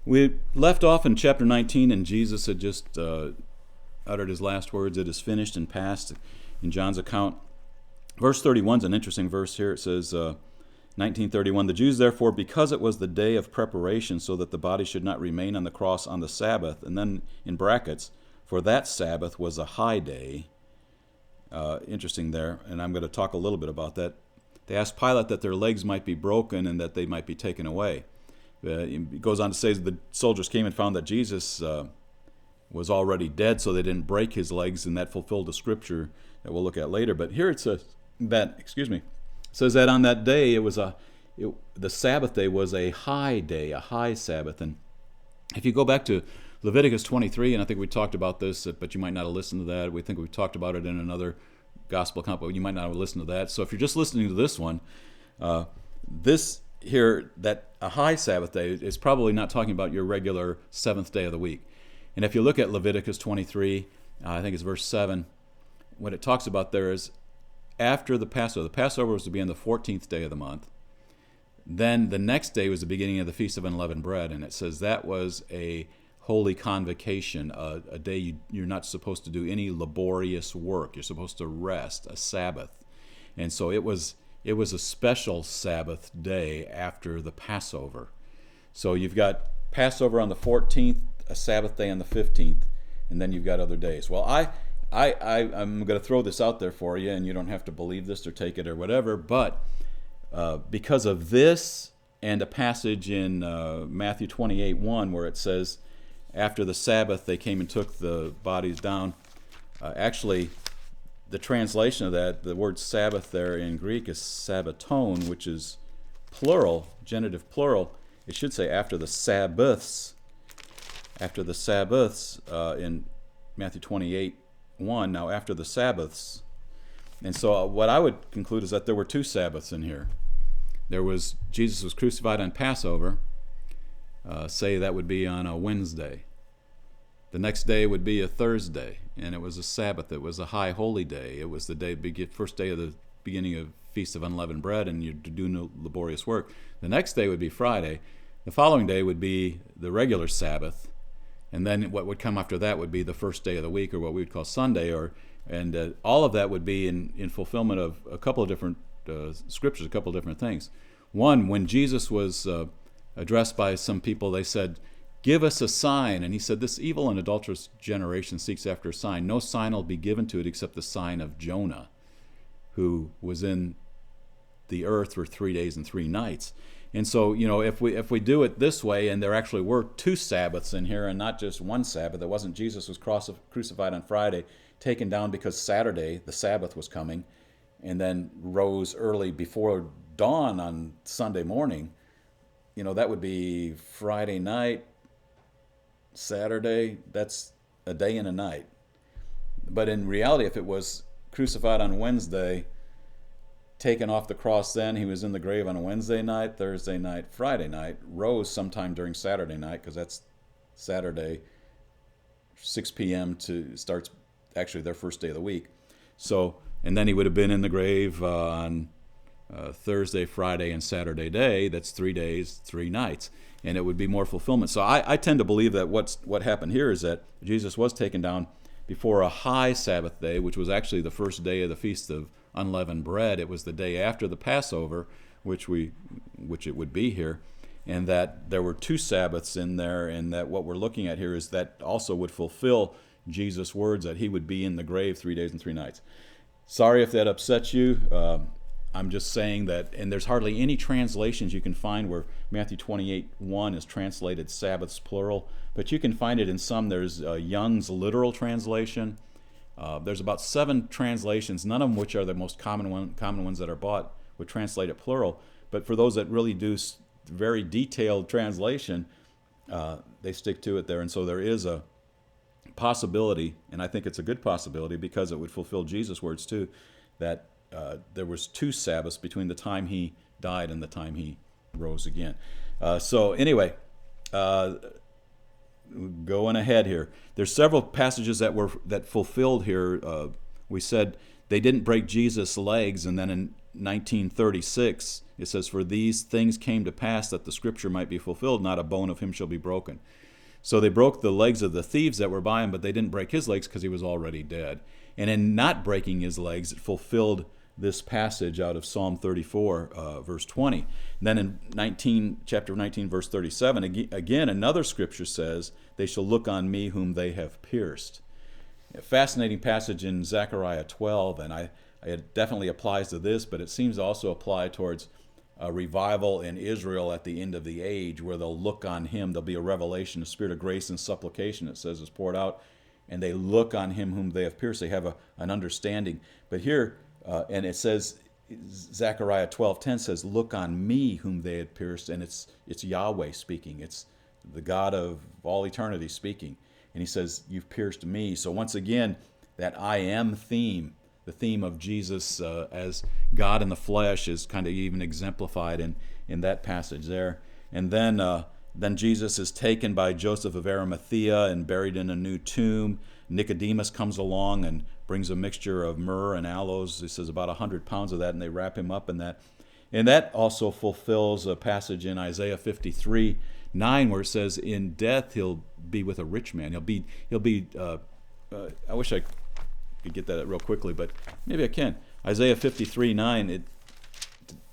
We left off in chapter 19, and Jesus had just uttered his last words. It is finished and passed in John's account. Verse 31 is an interesting verse here. It says, 19:31, the Jews therefore, because it was the day of preparation, so that the body should not remain on the cross on the Sabbath, and then in brackets, for that Sabbath was a high day. Interesting there, and I'm going to talk a little bit about that. They asked Pilate that their legs might be broken and that they might be taken away. It goes on to say the soldiers came and found that Jesus was already dead, so they didn't break his legs, and that fulfilled the scripture that we'll look at later. But here it says that on that day the Sabbath day was a high day, a high Sabbath. And if you go back to Leviticus 23, and I think we talked about this, but you might not have listened to that. We think we talked about it in another gospel account, but you might not have listened to that. So if you're just listening to this one, this here, that a high Sabbath day is probably not talking about your regular seventh day of the week. And if you look at Leviticus 23, I think it's verse 7, what it talks about there is after the Passover was to be on the 14th day of the month. Then the next day was the beginning of the Feast of Unleavened Bread, and it says that was a holy convocation, a day you're not supposed to do any laborious work. You're supposed to rest, a Sabbath. And so it was a special Sabbath day after the Passover. So you've got Passover on the 14th, a Sabbath day on the 15th, and then you've got other days. Well, I'm going to throw this out there for you, and you don't have to believe this or take it or whatever, but because of this and a passage in Matthew 28:1 where it says, after the Sabbath they came and took the bodies down. Actually, the translation of that, the word Sabbath there in Greek is sabbaton, which is plural, genitive plural. It should say after the Sabbaths. After the Sabbaths in Matthew 28:1. Now after the Sabbaths. And so what I would conclude is that there were two Sabbaths in here. There was, Jesus was crucified on Passover. Say that would be on a Wednesday. The next day would be a Thursday, and it was a Sabbath. It was a high holy day. It was the day, first day of the beginning of Feast of Unleavened Bread, and you do no laborious work. The next day would be Friday. The following day would be the regular Sabbath, and then what would come after that would be the first day of the week, or what we would call Sunday, and all of that would be in fulfillment of a couple of different scriptures, a couple of different things. One, when Jesus was addressed by some people, they said, give us a sign. And he said, this evil and adulterous generation seeks after a sign. No sign will be given to it except the sign of Jonah, who was in the earth for 3 days and 3 nights. And so, if we do it this way, and there actually were two Sabbaths in here and not just one Sabbath, it wasn't Jesus was crucified on Friday, taken down because Saturday, the Sabbath, was coming, and then rose early before dawn on Sunday morning. That would be Friday night, Saturday. That's a day and a night. But in reality, if it was crucified on Wednesday, taken off the cross then, he was in the grave on a Wednesday night, Thursday night, Friday night, rose sometime during Saturday night, because that's Saturday, 6 p.m. to starts actually their first day of the week. So, and then he would have been in the grave on Thursday, Friday, and Saturday day. That's 3 days, 3 nights, and it would be more fulfillment. So I tend to believe that what happened here is that Jesus was taken down before a high Sabbath day, which was actually the first day of the Feast of Unleavened Bread. It was the day after the Passover, which it would be here, and that there were two Sabbaths in there, and that what we're looking at here is that also would fulfill Jesus' words that he would be in the grave 3 days and 3 nights. Sorry if that upsets you. I'm just saying that, and there's hardly any translations you can find where Matthew 28:1 is translated Sabbaths plural, but you can find it in some. There's Young's literal translation. There's about 7 translations, none of them which are the most common ones that are bought would translate it plural. But for those that really do very detailed translation, they stick to it there. And so there is a possibility, and I think it's a good possibility because it would fulfill Jesus' words too, that there was 2 Sabbaths between the time he died and the time he rose again. So anyway, going ahead here, there's several passages that fulfilled here. We said they didn't break Jesus' legs, and then 19:36, it says, "For these things came to pass that the scripture might be fulfilled, not a bone of him shall be broken." So they broke the legs of the thieves that were by him, but they didn't break his legs because he was already dead. And in not breaking his legs, it fulfilled this passage out of Psalm 34, verse 20. And then in chapter 19, verse 37, again, another scripture says, "They shall look on me whom they have pierced." A fascinating passage in Zechariah 12, and it definitely applies to this, but it seems to also apply towards a revival in Israel at the end of the age, where they'll look on him. There'll be a revelation, a spirit of grace and supplication, it says, is poured out, and they look on him whom they have pierced. They have an understanding. But here, and it says, Zechariah 12:10 says, "Look on me whom they had pierced," and it's Yahweh speaking. It's the God of all eternity speaking. And he says, "You've pierced me." So once again, that I am theme, the theme of Jesus as God in the flesh, is kind of even exemplified in that passage there. And then Jesus is taken by Joseph of Arimathea and buried in a new tomb. Nicodemus comes along and brings a mixture of myrrh and aloes. He says about 100 pounds of that, and they wrap him up in that. And that also fulfills a passage in Isaiah 53:9, where it says, "In death he'll be with a rich man." He'll be. I wish I could get that real quickly, but maybe I can. Isaiah 53:9.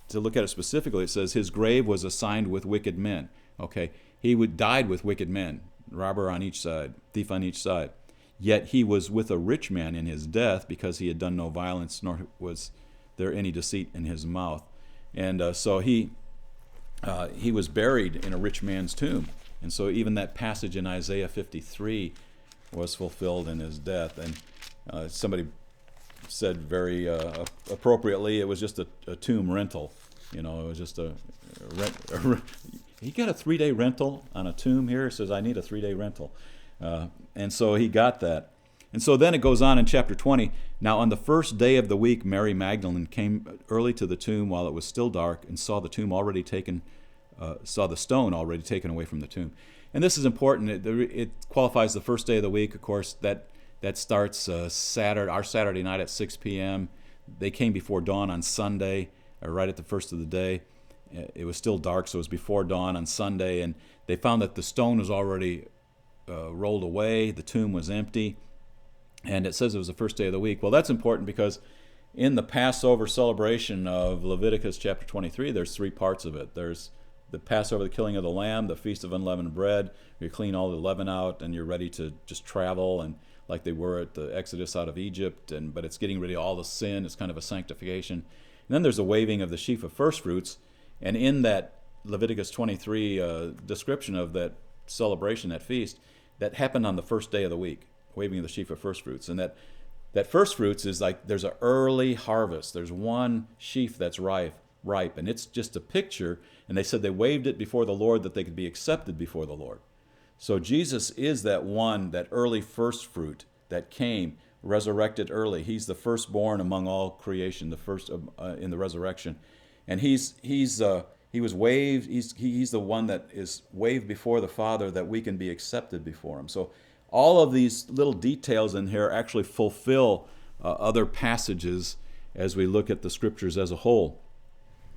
To look at it specifically, it says, "His grave was assigned with wicked men." Okay, he died with wicked men, robber on each side, thief on each side. Yet he was with a rich man in his death, because he had done no violence, nor was there any deceit in his mouth. And so he was buried in a rich man's tomb. And so even that passage in Isaiah 53 was fulfilled in his death. And somebody said very appropriately, it was just a tomb rental. It was just a rent. He got a 3-day rental on a tomb here. It says, "I need a 3-day rental." And so he got that. And so then it goes on in chapter 20. "Now on the first day of the week, Mary Magdalene came early to the tomb while it was still dark, and saw the stone already taken away from the tomb." And this is important. It qualifies the first day of the week. Of course, that starts our Saturday night at 6 p.m. They came before dawn on Sunday, right at the first of the day. It was still dark, so it was before dawn on Sunday, and they found that the stone was already rolled away. The tomb was empty, and it says it was the first day of the week. Well, that's important because in the Passover celebration of Leviticus chapter 23, there's 3 parts of it. There's the Passover, the killing of the lamb, the Feast of Unleavened Bread. You clean all the leaven out, and you're ready to just travel, and like they were at the Exodus out of Egypt, but it's getting rid of all the sin. It's kind of a sanctification. And then there's the waving of the sheaf of first fruits, and in that Leviticus 23 description of that celebration, that feast, that happened on the first day of the week, waving of the sheaf of first fruits. And that first fruits is like there's an early harvest. There's one sheaf that's ripe, and it's just a picture. And they said they waved it before the Lord that they could be accepted before the Lord. So Jesus is that one, that early first fruit that came, resurrected early. He's the firstborn among all creation, the first in the resurrection. And he was waved. He's the one that is waved before the Father that we can be accepted before him. So all of these little details in here actually fulfill other passages as we look at the scriptures as a whole.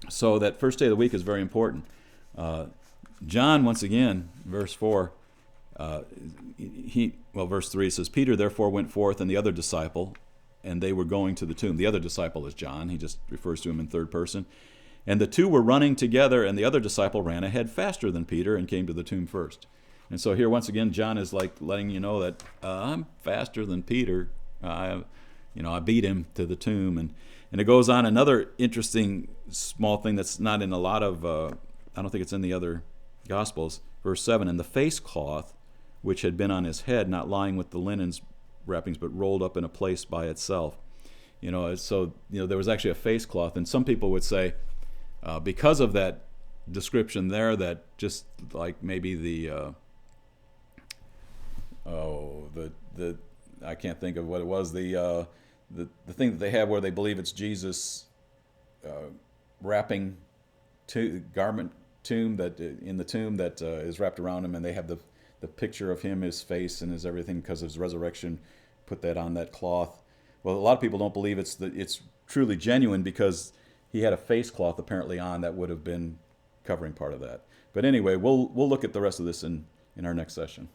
So that first day of the week is very important. John, once again, verse 4, verse 3 says, "Peter therefore went forth and the other disciple, and they were going to the tomb." The other disciple is John. He just refers to him in third person. "And the two were running together, and the other disciple ran ahead faster than Peter and came to the tomb first." And so here, once again, John is like letting you know that I'm faster than Peter. I beat him to the tomb. And it goes on, another interesting small thing that's not in a lot of, I don't think it's in the other Gospels. Verse 7, "And the face cloth, which had been on his head, not lying with the linen's wrappings, but rolled up in a place by itself." So there was actually a face cloth. And some people would say, because of that description there, that just like maybe the I can't think of what it was, the thing that they have where they believe it's Jesus wrapping garment tomb that in the tomb that is wrapped around him, and they have the picture of him, his face and his everything because of his resurrection, put that on that cloth. Well, a lot of people don't believe it's truly genuine because he had a face cloth apparently on that would have been covering part of that. But anyway, we'll look at the rest of this in our next session.